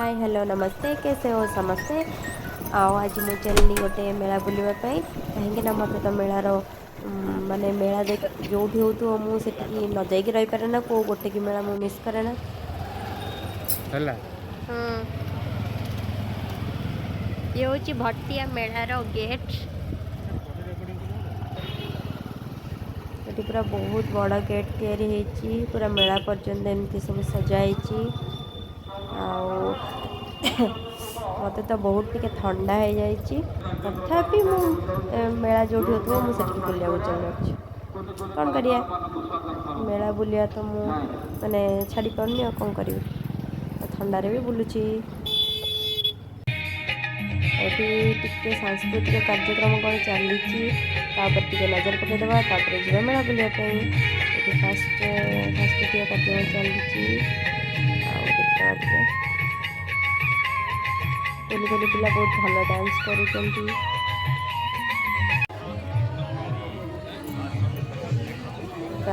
Hi hello नमस्ते कैसे हो समस्ते। आओ आज मु चलनी गोटे मेला बुलवाई कहीं मत तो मेलार माने मेला देख जो हो मुझे न जाइक रही पारे ना को गोटे की मेला मु मिस करे ना। ହେଲା। हम्म ये हूँ भटिया मेलार गेट। ये पूरा बहुत बड़ा गेट तैयारी होती पूरा मेला पर्यंत एमती सब सजाई मत तो बहुत टिके ठंडा हो जाइए तथापि मु मेला जो हो मुझे बुलिया चल कौन करिया मेला बुलिया तो मु माने छाड़ी पारनी और कौन करी ठंडारे भी बुलूची। एठी टिके सांस्कृतिक कार्यक्रम कौन चली टिके नजर पकईदे तापर जीवा मेला बुलायापी ये फास्ट सांस्कृतिक कार्यक्रम चली देखा टे कुली कुली पिला बहुत भल डांस करुँच।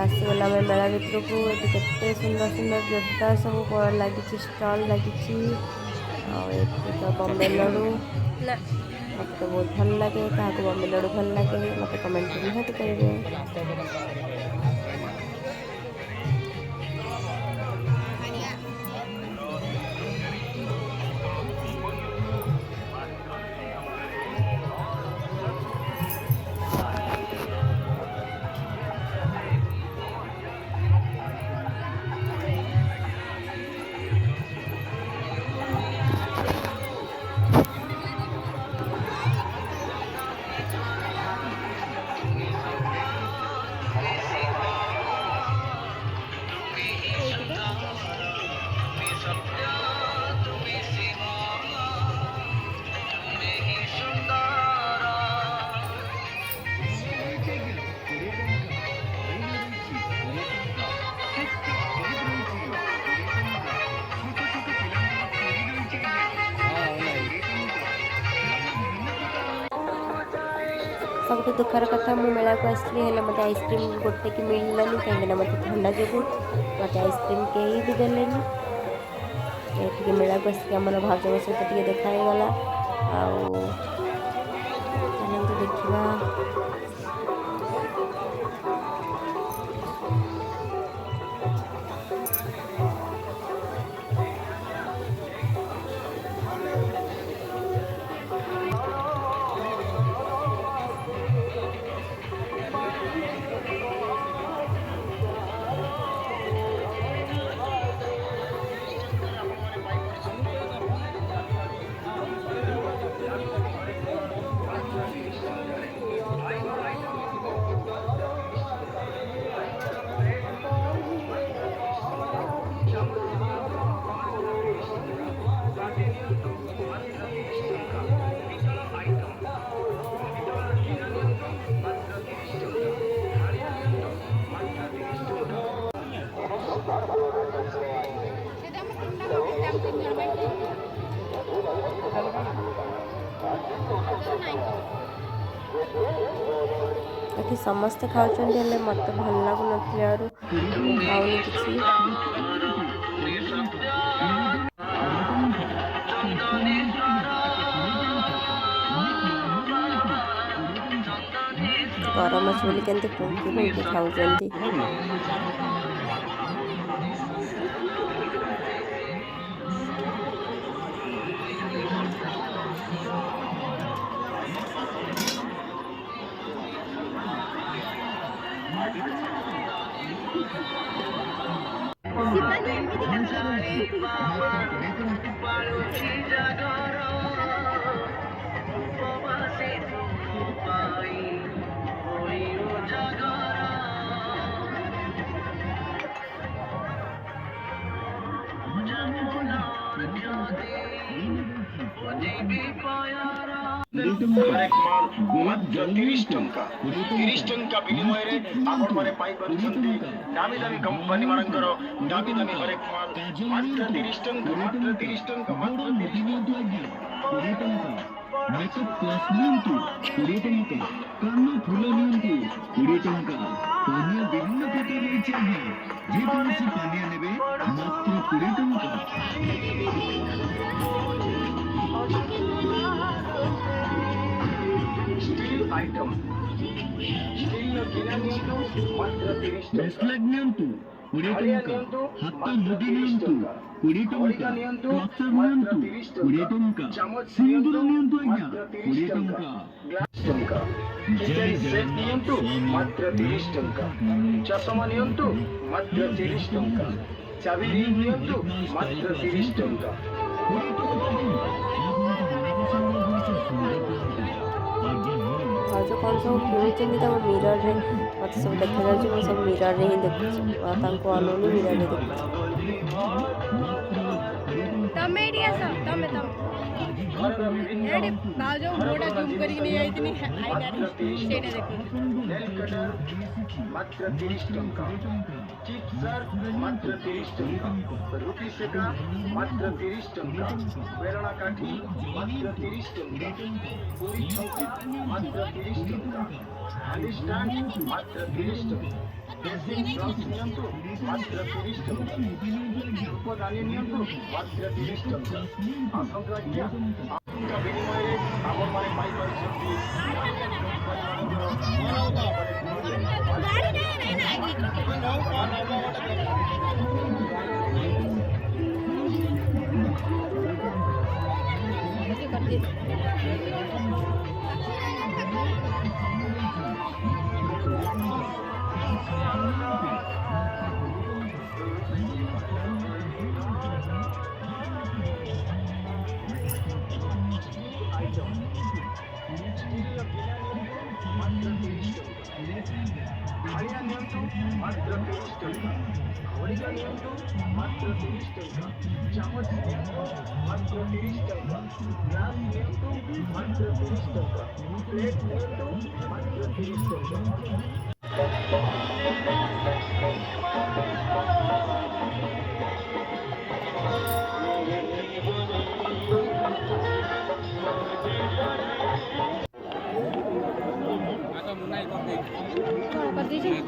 आसगला आम मेला भितर को ये केते सुंदर सुंदर जोता सब लगी स्टल लगी तो बम्बे लड़ू मत तो बहुत भल लगे क्या बम्बे लड़ू भल लगे मत कमेंट निहाती करेंगे। सब दुखर कथा मु मेला को आसली मत आइसक्रीम गोटे की मिललानी कहीं मत ठंडा जो मत आइसक्रीम कहीं भी देलेनी ये मेला को आसिक आम भाजों सहित देखागला चलते देखा। ये समस्ते खाऊँ मत भल लगुन खाऊनी किसी गरम अच्छे बोली के फुंकी फुंकी खाऊँ। हरेक माल मात्र 30 टंका 30 टंका विनिमय आपण माने पाई परछंती दामी दामी कंपनी मानकर दामी दामी हरेक माल मात्र 30 टंका मात्र 30 टंका मात्र 30 टंका मेकअप क्लास नियंतु 20 टंका कान फूल नियंतु 20 टंका पानी বিভিন্ন প্রকার রয়েছে আজ্ঞা যে কৌশি পানিয়া নেবে মাত্র 20 টঙ্কা स्टील आइटम स्टील गिरा नियंतु मात्र 30 टଙ୍କା ব্যাসলাগ নিয়ন্তু 20 টঙ্কা হাত্তা মুদি নিয়ন্তু 20 টঙ্কা ক্লচার নিয়ন্তু 20 টঙ্কা সিন্দুর নিয়ন্তু আজ্ঞা 20 টঙ্কা टଙ୍କା किचन सेट नियंतु मात्र 30 टଙ୍କା चश्मा नियंतु मात्र 30 टଙ୍କା चाबी नियंतु मात्र 30 टଙ୍କା भाउज कौन सब किणुଛନ୍ତି ତାଙ୍କ ମିରରରେ ମୋତେ ସବୁ ଦେଖାଯାଉଛି ମୁଁ ସବୁ ମିରରରେ ହିଁ ଦେଖୁଛି ତାଙ୍କୁ ଅନଉନି ମିରରରେ ଦେଖୁଛି ତମେ ଏଠି ଆସ ତମେ ଏଠି ଭାଉଜ ଗୋଟା ଜୁମ୍ କରିକି ନେଇ ଯାଇଥିଲି ଆଇନାରେ ସେଇଟା ଦେଖୁଛି नेल कटर मात्र 30 टଙ୍କା चिप सर मात्र 30 टଙ୍କା रुटी सेका मात्र 30 टଙ୍କା बेलना काठी मात्र 30 टଙ୍କା पूरी छौकी मात्र 30 टଙ୍କା हाली स्टैंड मात्र 30 टଙ୍କା बेसिन ब्रश नियंतु मात्र 30 टଙ୍କା उपदानी नियंतु मात्र 30 टଙ୍କା आसंत आज्ञा आपका विनिमय आपण माने पाई परिसंति थालिया नियंतु मात्र 30 टଙ୍କା खड़िका नियंतु मात्र 30 टଙ୍କା चामच नियंतु मात्र 30 टଙ୍କା ग्लास नियंतु मात्र 30 टଙ୍କା प्लेट नियंतु मात्र 30 टଙ୍କା कर दीजिए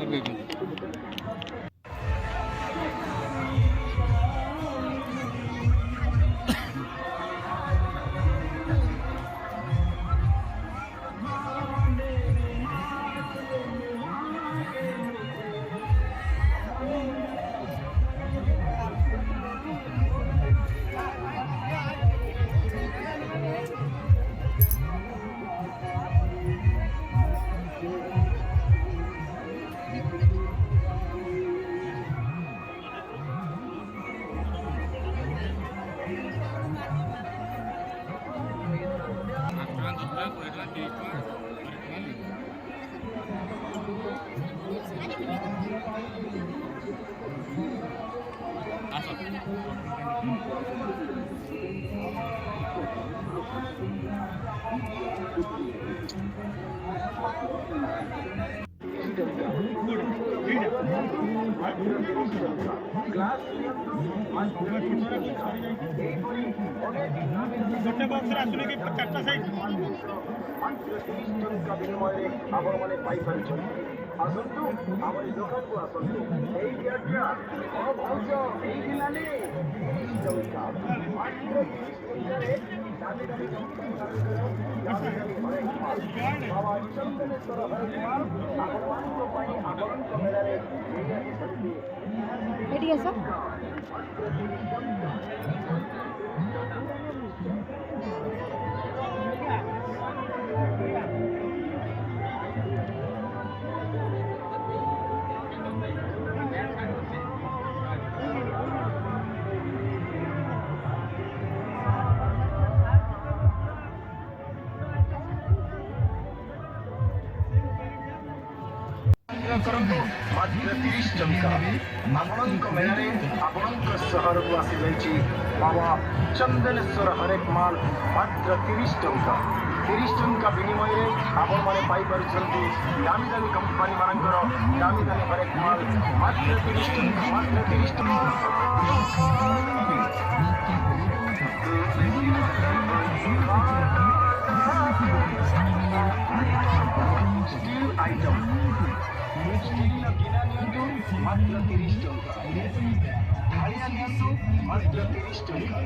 ग्लास ଗୋଟେ ବକ୍ସରେ ଆସୁନି କି ଚାରିଟା ସାଇଜ୍ ମାତ୍ର 30 ଟଙ୍କା ବିନିମୟରେ ଆପଣମାନେ ପାଇପାରିଛନ୍ତି ଆସନ୍ତୁ ଆମରି ଦୋକାନକୁ ଆସନ୍ତୁ ଏଇ ବ୍ୟାଗଟା ଭାଉଜ ଏଇଠି ନାଲି 30 ଟଙ୍କା ମାତ୍ର 30 ଟଙ୍କାରେ ଦାମୀ ଦାମୀ ବାବା ଚନ୍ଦନେଶ୍ୱର ହରିକୁମାର ଆପଣମାନଙ୍କ ପାଇଁ ଆପଣଙ୍କ ମେଳାରେ ନେଇ ଆସିଛନ୍ତି ଏଠି ଆସ କରନ୍ତୁ ମାତ୍ର 30 ଟଙ୍କା ଆପଣଙ୍କ ମେଳାରେ ଆପଣଙ୍କ ସହରକୁ ଆସିଯାଇଛି ବାବା ଚନ୍ଦନେଶ୍ୱର ହରେକ ମାଲ ମାତ୍ର 30 ଟଙ୍କା 30 ଟଙ୍କା ବିନିମୟରେ ଆପଣମାନେ ପାଇପାରୁଛନ୍ତି ଦାମୀ ଦାମୀ କମ୍ପାନୀ ମାନଙ୍କର ଦାମୀ ଦାମୀ ହରେକ ମାଲ ମାତ୍ର 30 ଟଙ୍କା ମାତ୍ର 30 ଟଙ୍କା स्टील आइटम स्टील गिना ମାତ୍ର 30 ଟଙ୍କା ଥାଳିଆ ନିଅନ୍ତୁ ମାତ୍ର 30 ଟଙ୍କା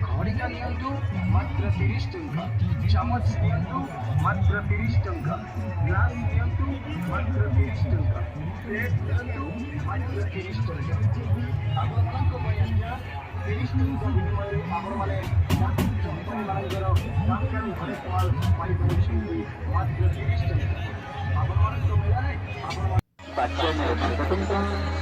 ଖଡ଼ିକା ନିଅନ୍ତୁ ମାତ୍ର 30 ଟଙ୍କା ଚାମଚ ନିଅନ୍ତୁ ମାତ୍ର 30 ଟଙ୍କା ଗ୍ଲାସ୍ ନିଅନ୍ତୁ ମାତ୍ର 30 ଟଙ୍କା ପ୍ଲେଟ୍ ନିଅନ୍ତୁ ମାତ୍ର 30 ଟଙ୍କା ଆପଣମାନଙ୍କ ପାଇଁ ଆଜ୍ଞା 30 ଟଙ୍କା ବିନିମୟରେ ଆପଣମାନେ କମ୍ପାନୀମାନଙ୍କର ଦାମକାରୀ ହରେକ ମାଲ ପାଇପାରୁଛନ୍ତି ମାତ୍ର 30 ଟଙ୍କା ଆପଣମାନଙ୍କ ମେଳାରେ ଆପଣ ପାଚନ ନେଲେ 5 ଟଙ୍କା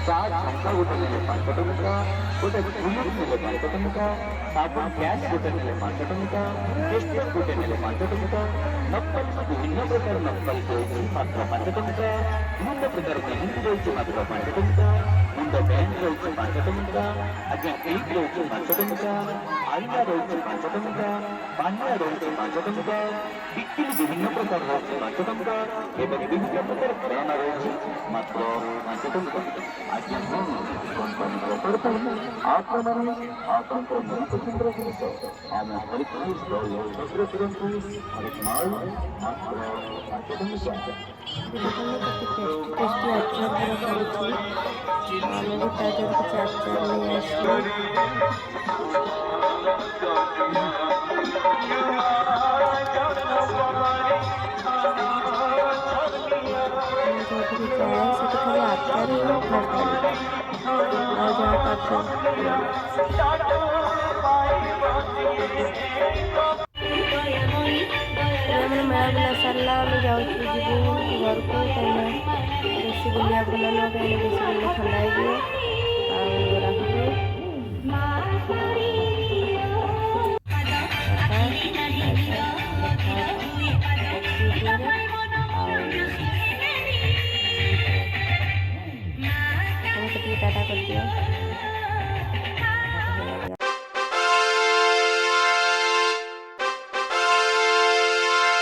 ଚା ଛଙ୍କା ଗୋଟେ ନେଲେ 5 ଟଙ୍କା ଗୋଟେ ବୁଲେଟ୍ ନେଲେ 5 ଟଙ୍କା ସାବୁନ ଗ୍ୟାସ୍ ଗୋଟେ ନେଲେ 5 ଟଙ୍କା ଟେଷ୍ଟର ଗୋଟେ ନେଲେ 5 ଟଙ୍କା ନକଲ ବିଭିନ୍ନ ପ୍ରକାର ନକଲ ରହୁଛି ମାତ୍ର 5 ଟଙ୍କା ବିଭିନ୍ନ ପ୍ରକାର ମେହେନ୍ଦି ରହୁଛି ମାତ୍ର 5 ଟଙ୍କା ମୁଣ୍ଡ ବ୍ୟାଣ୍ଡ ରହୁଛି 5 ଟଙ୍କା ଆଜ୍ଞା କ୍ଲିପ୍ ରହୁଛି 5 ଟଙ୍କା ଆଇନା ରହୁଛି 5 ଟଙ୍କା ପାନିଆ ରହୁଛି 5 ଟଙ୍କା ଟିକିଲି ବିଭିନ୍ନ ପ୍ରକାର ରହୁଛି 5 ଟଙ୍କା ଏବଂ ବିଭିନ୍ନ ପ୍ରକାର ଖେଳନା ରହୁଛି ମାତ୍ର 5 ଟଙ୍କା ଆଜ୍ଞା କମ୍ପାନୀର ତରଫରୁ ଆପଣମାନେ ଆପଣଙ୍କର ମନପସନ୍ଦର ଜିନିଷ ଆମ ହରେକ ସଂଗ୍ରହ କରନ୍ତୁ ହରେକ ମାଲ ମାତ୍ର 5 ଟଙ୍କା देखने टेस्टी अचार पूरा करी आमे भी ता देहर किसी अचार नहीं आसली जोटी जाए से खाली अचार ही खाता और जहाँ पाखे मेला बुला सरला जाऊँ जीव घर को बेसी बुलिया भल नुह कहीं बेसी बुले थंडा हो टाटा कर दिया।